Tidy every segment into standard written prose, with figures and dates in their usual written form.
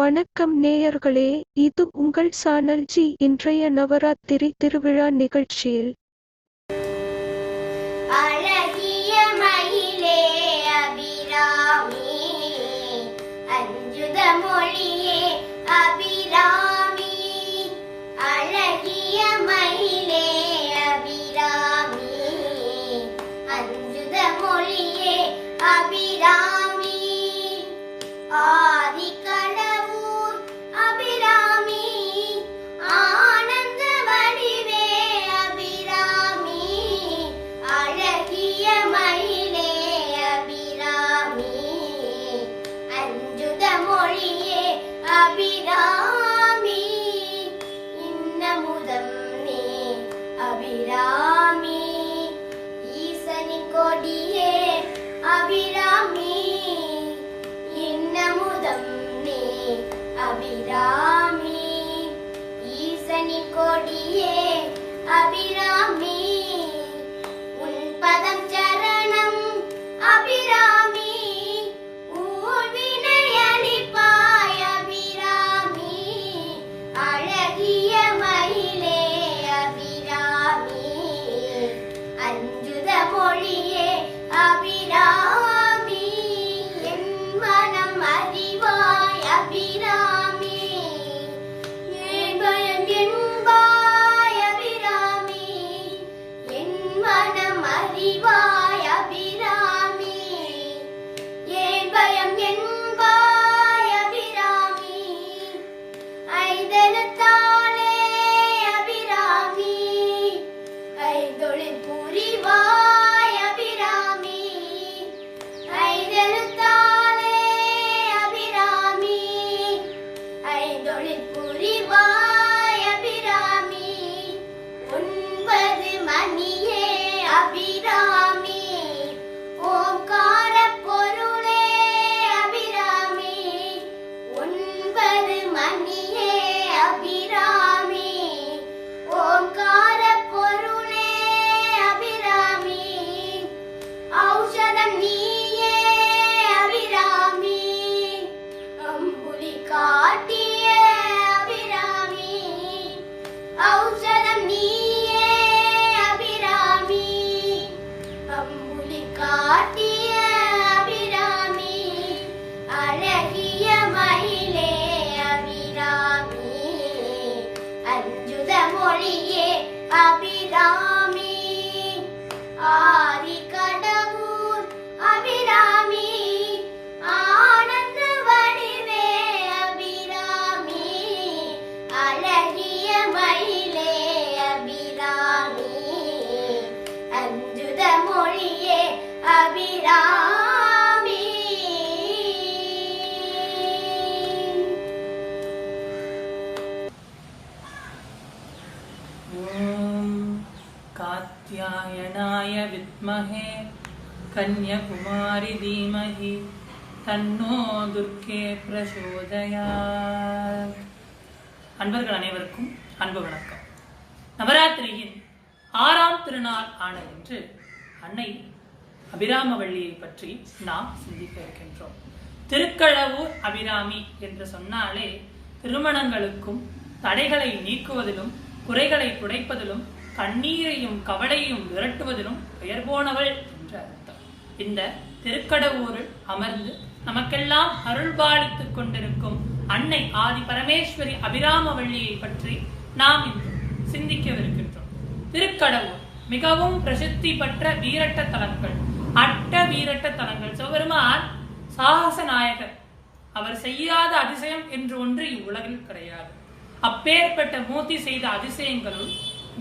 வணக்கம் நேயர்களே, இது உங்கள் சேனல் ஜி. இன்றைய நவராத்திரி திருவிழா நிகழ்ச்சியில் அழகிய மயிலே அபிராமி, அஞ்சுத மொழியே அபிராமி, அழகிய மயிலே அபிராமி, அஞ்சுத மொழியே அபிராமி, ஆதி கடவுர் அபிராமி, ஆனந்த வடிவே அபிராமி, அழகிய மயிலே அபிராமி, அஞ்சுத மொழியே அபிராமி, இன்னமுதம் நீ அபிராமி, ஈசனி கொடியே அபிராமி, இன்னமுதம் நீ அபிராமி, ஈசனி கொடியே அபிராமி, உன் பதம் சரணம் அபிராமி, ஊழ்வினை அளிப்பாய் அபிராமி, அழகிய மயிலே அபிராமி, அஞ்சுத மொழியே அபிராமி, என் மனம் அறிவாய் அபிராமி, ஏன் பயம் என்பாய் அபிராமி, என் மனம் அறிவாய் அபிராமி, ஏன் பயம் என்பாய் அபிராமி, ஐதெழுத்தாலே அபிராமி, ஐந்தொழில் புரிவாய் அபிராமி, ஐதெழுத்தாலே அபிராமி, ஐந்தொழில் புரிவாய் அபிராமி, ஒன்பது மணியே அபிராமி, ஓம்கார பொருளே அபிராமி, ஒன்பது மணியே அபிராமி, ஓம்கார பொருளே அபிராமி, ஔஷதம் நீயே அபிராமி, அம்புலி காட்டிய அபிராமி, ஔஷதம் நீயே அபிராமி, அம்புலி காட்டிய அபிராமி, அழகிய மயிலே அபிராமி, அஞ்சுத மொழியே அபிராமி, ஆதி கடவுர் அபிராமி, ஆனந்த வடிவே அபிராமி, அழகிய மயிலே அபிராமி, அஞ்சுத மொழியே அபிராமி. ஓம் காத்யாயனாய வித்மஹே கன்யகுமாரி தீமஹி தன்னோ துர்க்கே பிரசோதயாத். அன்பர்கள் அனைவருக்கும் அன்பு வணக்கம். நவராத்திரியின் 6ஆம் திருநாள் ஆன இன்று அன்னை அபிராமவள்ளியை பற்றி நாம் சிந்திக்க இருக்கின்றோம். திருக்கடவூர் அபிராமி என்று சொன்னாலே திருமணங்களுக்கும் தடைகளை நீக்குவதிலும் குறைகளை துடைப்பதிலும் கண்ணீரையும் கவலையும் விரட்டுவதிலும் பெயர் போனவள் என்ற அர்த்தம். இந்த திருக்கடவூரில் அமர்ந்து நமக்கெல்லாம் அருள்பாலித்துக் கொண்டிருக்கும் அன்னை ஆதி பரமேஸ்வரி அபிராமவள்ளியை பற்றி நாம் இன்று சிந்திக்கவிருக்கின்றோம். திருக்கடவூர் மிகவும் பிரசித்தி பெற்ற வீரட்ட தலங்கள், அட்ட வீரட்ட தலங்கள். சிவபெருமான் சாகச நாயகர். அவர் செய்யாத அதிசயம் என்று ஒன்று இவ்வுலகில் கிடையாது. அப்பேற்பட்ட மூர்த்தி செய்த அதிசயங்களுள்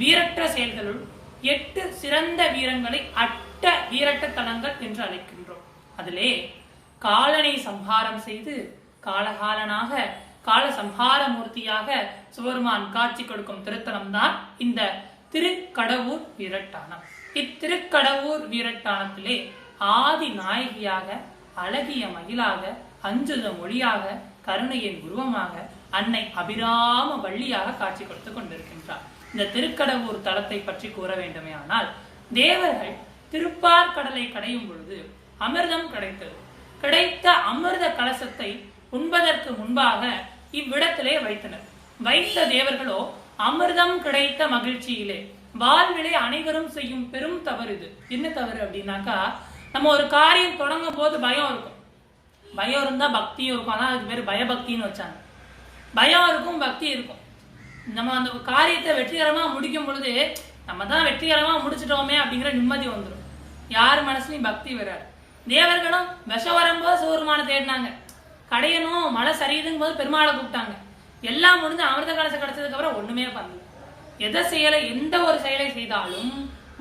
வீரற்ற செயல்களுள் 8 சிறந்த வீரங்களை அட்ட வீரட்ட தலங்கள் என்று அழைக்கின்றோம். அதிலே காலனை சம்ஹாரம் செய்து காலகாலனாக கால சம்ஹார மூர்த்தியாக சிவபெருமான் காட்சி கொடுக்கும் திருத்தலம் தான் இந்த திருக்கடவூர் வீரட்டானம். இத்திருக்கடவூர் வீரட்டானத்திலே ஆதி நாயகியாக, அழகிய மயிலாக, அஞ்சுத மொழியாக, கருணையின் உருவமாக அன்னை அபிராம வள்ளியாக காட்சி கொடுத்துக் கொண்டிருக்கின்றார். இந்த திருக்கடவூர் தலத்தை பற்றி கூற வேண்டுமே ஆனால், தேவர்கள் திருப்பார்கடலை கடையும் பொழுது அமிர்தம் கிடைத்தது. கிடைத்த அமிர்த கலசத்தை உண்பதற்கு முன்பாக இவ்விடத்திலே வைத்தனர். வைத்த தேவர்களோ அமிர்தம் கிடைத்த மகிழ்ச்சியிலே வாழ்விலே அனைவரும் செய்யும் பெரும் தவறு இது. என்ன தவறு அப்படின்னாக்கா, நம்ம ஒரு காரியம் தொடங்கும் போது பயம் இருக்கும். பயம் இருந்தா பக்தியும் இருக்கும். அதான் அதுக்கு பேர் பயபக்தின்னு வச்சாங்க. பயம் இருக்கும், பக்தி இருக்கும். நம்ம அந்த காரியத்தை வெற்றிகரமா முடிக்கும் பொழுது நம்ம தான் வெற்றிகரமா முடிச்சிட்டோமே அப்படிங்கிற நிம்மதி வந்துடும். யார் மனசுலயும் பக்தி வராது. தேவர்களும் விஷம் வரும்போது சிவபெருமான தேடினாங்க. கடையணும் மழை சரியுதுங்க போது பெருமாளை கூப்பிட்டாங்க. எல்லாம் முடிஞ்சு அமிர்த கலசம் கிடைச்சதுக்கு அப்புறம் ஒண்ணுமே பண்ணல. எதை செய்யல, எந்த ஒரு செயலை செய்தாலும்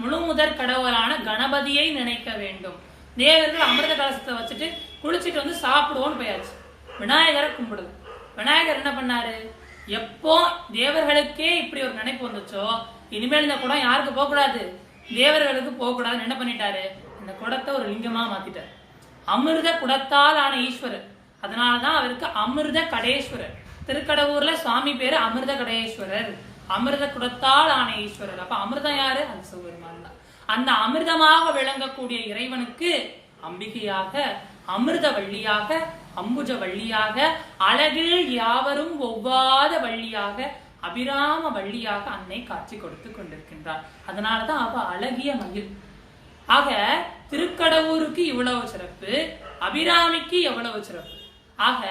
முழு முதற் கடவுளான கணபதியை நினைக்க வேண்டும். தேவர்கள் அமிர்த கலசத்தை வச்சுட்டு குளிச்சுட்டு வந்து சாப்பிடுவோன்னு போயாச்சு. விநாயகரை கும்பிடுது. விநாயகர் என்ன பண்ணாரு, எப்போ தேவர்களுக்கே இப்படி ஒரு நினைப்பு வந்துச்சோ இனிமேல் இந்த குடம் யாருக்கு போகக்கூடாது, தேவர்களுக்கு போகக்கூடாதுன்னு என்ன பண்ணிட்டாரு, இந்த குடத்தை ஒரு லிங்கமா மாத்திட்டார். அமிர்த குடத்தால் ஆன ஈஸ்வரர். அதனாலதான் அவருக்கு அமிர்த கடேஸ்வரர். திருக்கடவுர்ல சுவாமி பேரு அமிர்த கடேஸ்வரர், அமிர்த குடத்தால் ஆன ஈஸ்வரர். அப்ப அமிர்தம் யாரு, அந்த சிவபெருமான் தான். அந்த அமிர்தமாக விளங்கக்கூடிய இறைவனுக்கு அம்பிகையாக, அமிர்த வள்ளியாக, அம்புஜ வள்ளியாக, அழகில் யாவரும் ஒவ்வாத வள்ளியாக, அபிராம வள்ளியாக அன்னை காட்சி கொடுத்து கொண்டிருக்கின்றார். அதனாலதான் அவ அழகிய மயில். ஆக திருக்கடவுருக்கு இவ்வளவு சிறப்பு, அபிராமிக்கு எவ்வளவு சிறப்பு. ஆக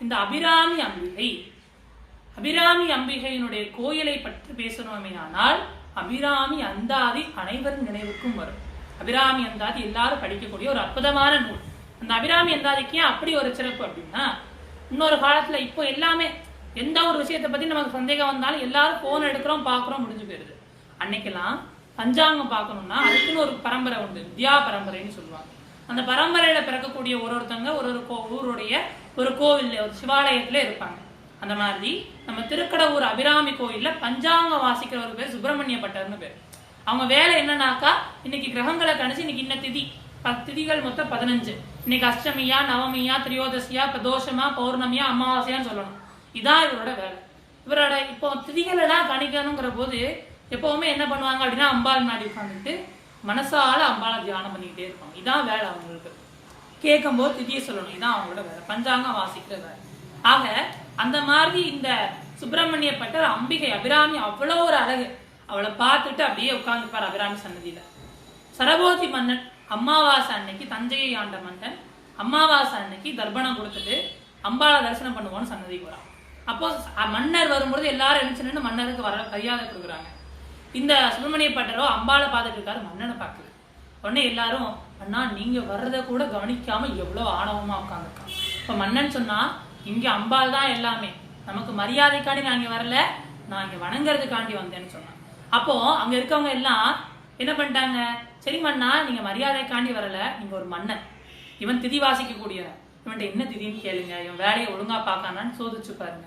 இந்த அபிராமி அம்பிகையினுடைய கோயிலை பற்றி பேசணுமே ஆனால் அபிராமி அந்தாதி அனைவரும் நினைவுக்கும் வரும். அபிராமி அந்தாதி எல்லாரும் படிக்கக்கூடிய ஒரு அற்புதமான நூல். அந்த அபிராமி அந்தாதிக்கு ஏன் அப்படி ஒரு சிறப்பு அப்படின்னா, இன்னொரு காலத்துல இப்போ எல்லாமே எந்த ஒரு விஷயத்தை பத்தி நமக்கு சந்தேகம் வந்தாலும் எல்லாரும் போன் எடுக்கிறோம், பாக்குறோம், முடிஞ்சு போயிருது. அன்னைக்கெல்லாம் பஞ்சாங்கம் பார்க்கணும்னா அதுக்குன்னு ஒரு பரம்பரை உண்டு, வித்யா பரம்பரைன்னு சொல்லுவாங்க. அந்த பரம்பரையில பிறக்கக்கூடிய ஒருத்தங்க ஒரு ஊருடைய ஒரு கோவில், ஒரு சிவாலயத்துல இருப்பாங்க. அந்த மாதிரி நம்ம திருக்கடவுர் அபிராமி கோயில்ல பஞ்சாங்கம் வாசிக்கிற ஒரு பேர் சுப்பிரமணிய பட்டர்னு பேர். அவங்க வேலை என்னன்னாக்கா, இன்னைக்கு கிரகங்களை கணிச்சு இன்னைக்கு இன்ன திதி, 10 திதிகள் மொத்தம் 15. இன்னைக்கு அஷ்டமியா, நவமியா, திரியோதசியா, பிரதோஷமா, பௌர்ணமியா, அமாவாசையான்னு சொல்லணும். இதான் இவரோட வேலை. இவரோட இப்போ திதிகள் எல்லாம் கணிக்கணுங்கிற போது எப்பவுமே என்ன பண்ணுவாங்க அப்படின்னா, அம்பாள் நாடி உட்காந்துட்டு மனசால அம்பாளை தியானம் பண்ணிக்கிட்டே இருப்பாங்க. இதான் வேலை அவங்களுக்கு. கேட்கும் போது திதியை சொல்லணும், இதான் அவங்களோட வேலை, பஞ்சாங்கம் வாசிக்கிற வேலை. ஆக அந்த மாதிரி இந்த சுப்பிரமணிய பட்டர் அம்பிகை அபிராமி அவ்வளவு ஒரு அழகு. அவளை பார்த்துட்டு அப்படியே உட்கார்ந்துப்பார் அபிராமி சன்னதியில. சரபோதி மன்னன் அமாவாசை அன்னைக்கு, தஞ்சையை ஆண்ட மன்னன் அமாவாசை அன்னைக்கு தர்ப்பணம் கொடுத்துட்டு அம்பாளை தரிசனம் பண்ணுவோன்னு சன்னதிக்கு வரான். அப்போ மன்னர் வரும்பொழுது எல்லாரும் எழுந்து மன்னருக்கு வர மரியாதை கொடுக்குறாங்க. இந்த சுப்பிரமணிய பட்டரோ அம்பாளை பார்த்துட்டு இருக்காரு, மன்னனை பார்க்கல. உடனே எல்லாரும், அண்ணா நீங்க வர்றத கூட கவனிக்காம எவ்வளவு ஆணவமா உட்காந்துருக்காங்க. இப்ப மன்னன் சொன்னா, இங்க அம்பாள் தான் எல்லாமே, நமக்கு மரியாதைக்காண்டி நான் இங்க வரல, நான் இங்க வணங்குறதுக்காண்டி வந்தேன்னு சொன்னான். அப்போ அங்க இருக்கவங்க எல்லாம் என்ன பண்ணிட்டாங்க, சரி மன்னா நீங்க மரியாதைக்காண்டி வரல, நீங்க ஒரு மன்னன், இவன் திதி வாசிக்க கூடியவன், இவன்ட்ட என்ன திதின்னு கேளுங்க, இவன் வேலையை ஒழுங்கா பார்க்கானான்னு சோதிச்சு பாருங்க.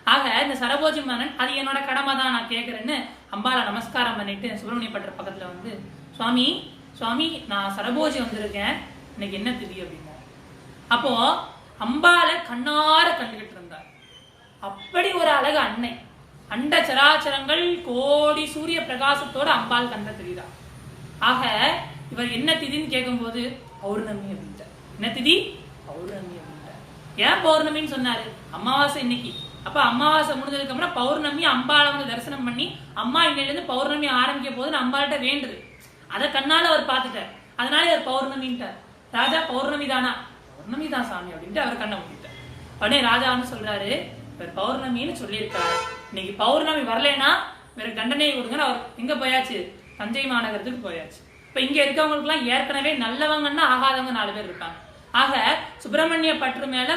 ஆக இந்த சரபோஜி மன்னன், அது என்னோட கடமை தான், நான் கேட்கறேன்னு அம்பாளை நமஸ்காரம் பண்ணிட்டு சுப்பிரமணிய பட்டர் பக்கத்துல வந்து, சுவாமி சுவாமி நான் சரபோஜி வந்திருக்கேன், இன்னைக்கு என்ன திதி அப்படின்னாரு. அப்போ அம்பாளை கண்ணார கண்டுகிட்டு இருந்தார். அப்படி ஒரு அழகு அன்னை. அண்ட சராச்சரங்கள் கோடி சூரிய பிரகாசத்தோட அம்பாள் கண்ட திதிதா. ஆக இவர் என்ன திதின்னு கேட்கும் போது பௌர்ணமி அப்படின்ட்டார். என்ன திதி? பௌர்ணமி அப்படின்ட்டார். ஏன் பௌர்ணமின்னு சொன்னாரு? அமாவாசை இன்னைக்கு. அப்ப அமாவாசை முடிஞ்சதுக்கு அப்புறம் பௌர்ணமி அம்பாளை வந்து தரிசனம் பண்ணி, அம்மா இன்னையில இருந்து பௌர்ணமி ஆரம்பிக்க போதுன்னு அம்பாள்கிட்ட வேண்டுது. அதை கண்ணால அவர் பார்த்துட்டார். அதனால இவர் பௌர்ணமின்ட்டார். ராஜா பௌர்ணமி தானா? பௌர்ணமி தான் சாமி அப்படின்ட்டு அவர் கண்ணை மூடிட்டார். உடனே ராஜா வந்து சொல்றாரு, இவர் பௌர்ணமின்னு சொல்லியிருக்காரு, இன்னைக்கு பௌர்ணமி வரலன்னா இவர் தண்டனையை கொடுங்கன்னு அவர் எங்க போயாச்சு? தஞ்சை மாநகரத்துக்கு போயாச்சு. இப்ப இங்க இருக்கவங்களுக்கு எல்லாம் ஏற்கனவே நல்லவங்கன்னா ஆகாதவங்க 4 பேர் இருப்பாங்க. ஆக சுப்பிரமணிய பற்று மேல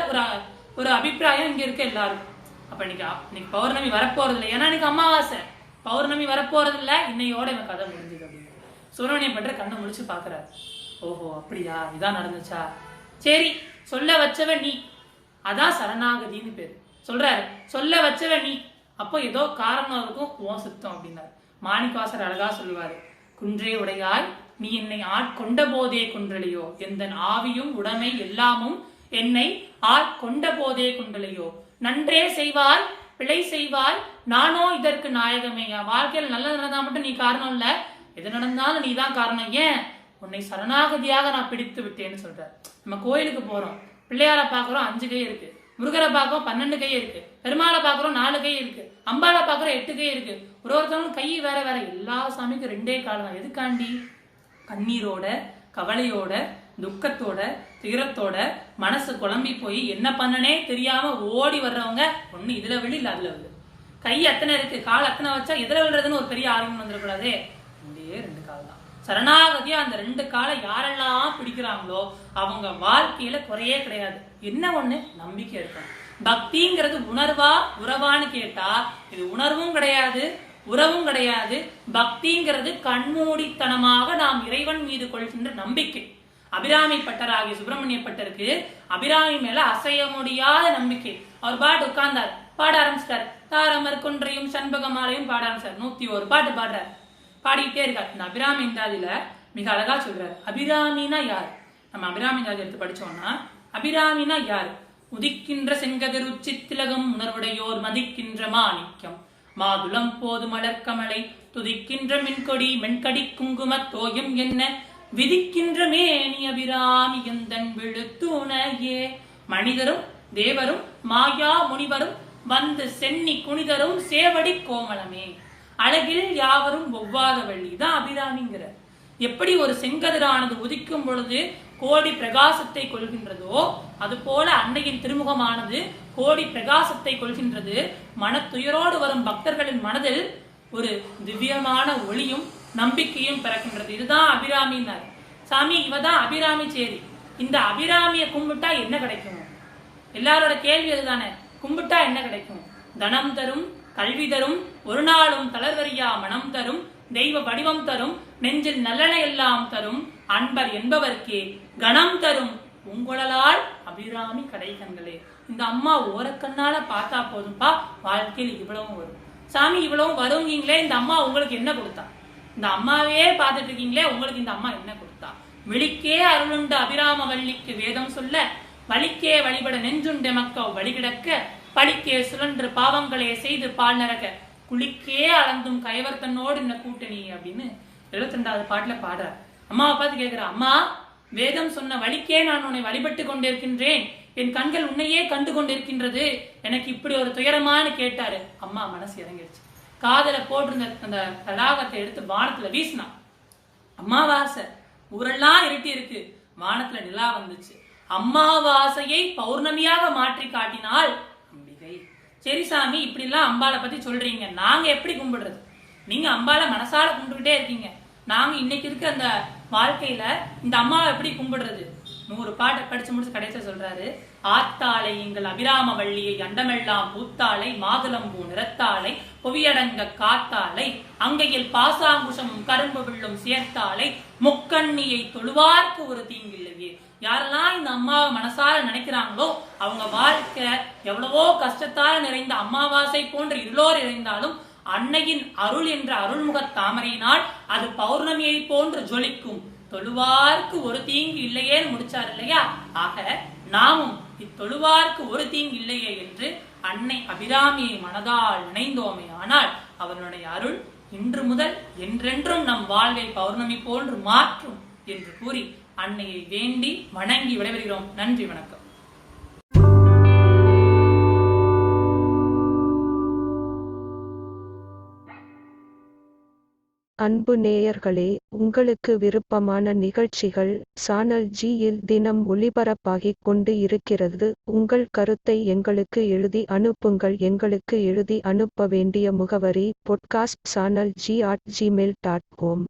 ஒரு அபிப்பிராயம் இங்க இருக்க எல்லாருக்கும். அப்ப இன்னைக்கு பௌர்ணமி வரப்போறது இல்லை, ஏன்னா இன்னைக்கு அமாவாசை, பௌர்ணமி வரப்போறது இல்லை, இன்னையோட இவன் கதை முடிஞ்சது அப்படின்னு சுப்பிரமணிய பற்று கண்ணை முடிச்சு பாக்குறாரு. ஓஹோ அப்படியா, இதான் நடந்துச்சா, சரி சொல்ல வச்சவ நீ, அதான் சரணாகதின்னு பேரு. சொல்றாரு, சொல்ல வச்சவ நீ, அப்போ ஏதோ காரணம் இருக்கும், ஓ சுத்தம் அப்படின்னாரு. மாணிக்கவாசர் அழகா சொல்லுவாரு, குன்றே உடையாய் நீ என்னை ஆட்கொண்ட போதே குன்றலையோ, எந்த ஆவியும் உடைமை எல்லாமும் என்னை ஆட்கொண்ட போதே குன்றலையோ, நன்றே செய்வாய் பிழை செய்வாய் நானோ இதற்கு நாயகமே. வாழ்க்கையில் நல்லது நடந்தா மட்டும் நீ காரணம் இல்ல, எது நடந்தாலும் நீ தான் காரணம். ஏன்? உன்னை சரணாகதியாக நான் பிடித்து விட்டேன்னு சொல்றாரு. நம்ம கோயிலுக்கு போறோம், பிள்ளையார பாக்குறோம், 5 கை இருக்கு, முருகரை பார்க்கிறோம் 12 கை இருக்கு, பெருமாளை பார்க்கிறோம் 4 கை இருக்கு, அம்பாளை பார்க்கிறோம் 8 கை இருக்கு. ஒருத்தவங்களும் கை வேற வேற. எல்லா சாமிக்கும் 2 கால் தான். எதுக்காண்டி? கண்ணீரோட, கவலையோட, துக்கத்தோட, துயரத்தோட மனசு குழம்பி போய் என்ன பண்ணனே தெரியாம ஓடி வர்றவங்க ஒண்ணு இதுல விழு இல்ல அதுல விழு. கை அத்தனை இருக்கு, கால் அத்தனை வச்சா எதுல விழுறதுன்னு ஒரு பெரிய ஆர்வம் வந்துடக்கூடாதே. 2 கால் தான். சரணாகதியா அந்த 2 காலை யாரெல்லாம் பிடிக்கிறாங்களோ அவங்க வாழ்க்கையில குறையே கிடையாது. என்ன ஒண்ணு? நம்பிக்கை இருக்கும். பக்திங்கிறது உணர்வா உறவான்னு கேட்டா இது உணர்வும் கிடையாது, உறவும் கிடையாது. பக்திங்கிறது கண்மூடித்தனமாக நாம் இறைவன் மீது கொள்கின்ற நம்பிக்கை. அபிராமி பட்டராகிய சுப்பிரமணிய பட்டருக்கு அபிராமி மேல அசைய முடியாத நம்பிக்கை. அவர் பாட்டு உட்கார்ந்தார், பாட ஆரம்பிச்சிட்டார். தாரமர் கொன்றையும் சண்பகமாலையும் பாட ஆரம்பிச்சார். 101 பாட்டு பாடுறார், பாடிக்கிட்டே இருக்கார். இந்த அபிராமி இந்தாதில மிக அழகா சொல்றாரு. அபிராமினா யார்? நம்ம அபிராமி இந்தாதி எடுத்து படிச்சோம்னா அபிராமினா யார்? உதிக்கின்ற செங்கதிர் உச்சி திலகம் உணர்வுடையோர் மதிக்கின்ற மாணிக்கம் மாதுளம் போது மலர்கமலை துதிக்கின்ற மின்கொடி மென்கடி குங்கும தோயம் என்ன விதிக்கின்ற மேனி அபிராமி எந்தன் விழுத்துணையே. மனிதரும் தேவரும் மாயா முனிவரும் வந்து சென்னி குனிதரும் சேவடி கோமளமே அழகில் யாவரும் ஒவ்வாத வள்ளி தான் அபிராமிங்கிற. எப்படி ஒரு செங்கதிரானது உதிக்கும் பொழுது கோடி பிரகாசத்தை கொள்கின்றதோ அது போல அன்னையின் திருமுகமானது கோடி பிரகாசத்தை கொள்கின்றது. மனத்துயரோடு வரும் பக்தர்களின் மனதில் ஒரு திவ்யமான ஒளியும் நம்பிக்கையும் பிறக்கின்றது. இதுதான் அபிராமின்னார். சாமி இவதான் அபிராமி. சரி, இந்த அபிராமிய கும்பிட்டா என்ன கிடைக்கும்? எல்லாரோட கேள்வி அதுதானே. கும்பிட்டா என்ன கிடைக்கும்? தனம் தரும், கல்வி தரும், ஒரு நாளும் தளர்வரியா மனம் தரும், தெய்வ வடிவம் தரும், நெஞ்சில் நல்லெண்ண எல்லாம் தரும், அன்பர் என்பவர்க்கே கணம் தரும் உங்களால் அபிராமி கடைக்கண்களே. இந்த அம்மா ஓரக்கண்ணால பார்த்தா போதும்பா, வாழ்க்கையில் இவ்வளவும் வரும். சாமி இவ்வளவும் வருவீங்களே, இந்த அம்மா உங்களுக்கு என்ன கொடுத்தா? இந்த அம்மாவே பார்த்துட்டு இருக்கீங்களே, உங்களுக்கு இந்த அம்மா என்ன கொடுத்தா? விழிக்கே அருளுண்ட அபிராம வள்ளிக்கு வேதம் சொல்ல வலிக்கே வழிபட நெஞ்சுண்ட மக்கள் வழிகிடக்க பழிக்கே சுழன்று பாவங்களே செய்து பால் நரக குளிக்கே அளந்தும் கைவர் தன்னோடு என்ன கூட்டணி அப்படின்னு 72வது பாட்டுல பாடுறார். அம்மாவை பார்த்து கேட்கிற, அம்மா வேதம் சொன்ன வழிக்கே நான் உன்னை வழிபட்டு கொண்டிருக்கின்றேன், என் கண்கள் உன்னையே கண்டு கொண்டிருக்கின்றது, எனக்கு இப்படி ஒரு துயரமானு கேட்டாரு. அம்மா மனசு இறங்கிடுச்சு. காதல போட்டிருந்த அந்த தடாகத்தை எடுத்து வானத்துல வீசினா. அம்மாவாசை, ஊரெல்லாம் இருட்டி இருக்கு, வானத்துல நிலா வந்துச்சு. அம்மாவாசையை பௌர்ணமியாக மாற்றி காட்டினாள் அம்பிகை. சரி சாமி, இப்படி எல்லாம் அம்பாளை பத்தி சொல்றீங்க, நாங்க எப்படி கும்பிடுறது? நீங்க அம்பாளை மனசால கும்பிட்டுக்கிட்டே இருக்கீங்க, நாங்க இன்னைக்கு இருக்க அந்த வாழ்க்கையில இந்த அம்மாவை எப்படி கும்பிடுறது? 100 பாட்டை படிச்சு முடிச்சு கடைசியா சொல்றாரு. ஆத்தாளை எங்கள் அபிராம வள்ளியை அண்டமெல்லாம் பூத்தாளை மாதுளம்பூ நிறத்தாளை புவியடங்க காத்தாளை அங்கையில் பாசாங்குஷமும் கரும்பு வில்லும் சேர்த்தாளை முக்கண்ணியை தொழுவார்க்கு ஒரு தீங்கில்லையே. யாரெல்லாம் இந்த அம்மாவை மனசார நினைக்கிறாங்களோ அவங்க வாழ்க்கை எவ்வளவோ கஷ்டத்தால நிறைந்த அமாவாசை போன்ற இருளோர் இறைந்தாலும் அன்னையின் அருள் என்ற அருள்முக தாமரையினால் அது பௌர்ணமியை போன்று ஜொலிக்கும். தொழுவார்க்கு ஒரு தீங்கு இல்லையே முடிச்சார் இல்லையா? ஆக நாமும் இத்தொழுவார்க்கு ஒரு தீங்கு இல்லையே என்று அன்னை அபிராமியை மனதால் நினைந்தோமே ஆனால் அவனுடைய அருள் இன்று முதல் என்றென்றும் நம் வாழ்வை பௌர்ணமி போன்று மாற்றும் என்று கூறி அன்னையை வேண்டி வணங்கி விடைபெறுகிறோம். நன்றி, வணக்கம். அன்பு நேயர்களே, உங்களுக்கு விருப்பமான நிகழ்ச்சிகள் சேனல் ஜியில் தினம் ஒளிபரப்பாகிக் கொண்டு இருக்கிறது. உங்கள் கருத்தை எங்களுக்கு எழுதி அனுப்புங்கள். எங்களுக்கு எழுதி அனுப்ப வேண்டிய முகவரி podcast@gmail.com.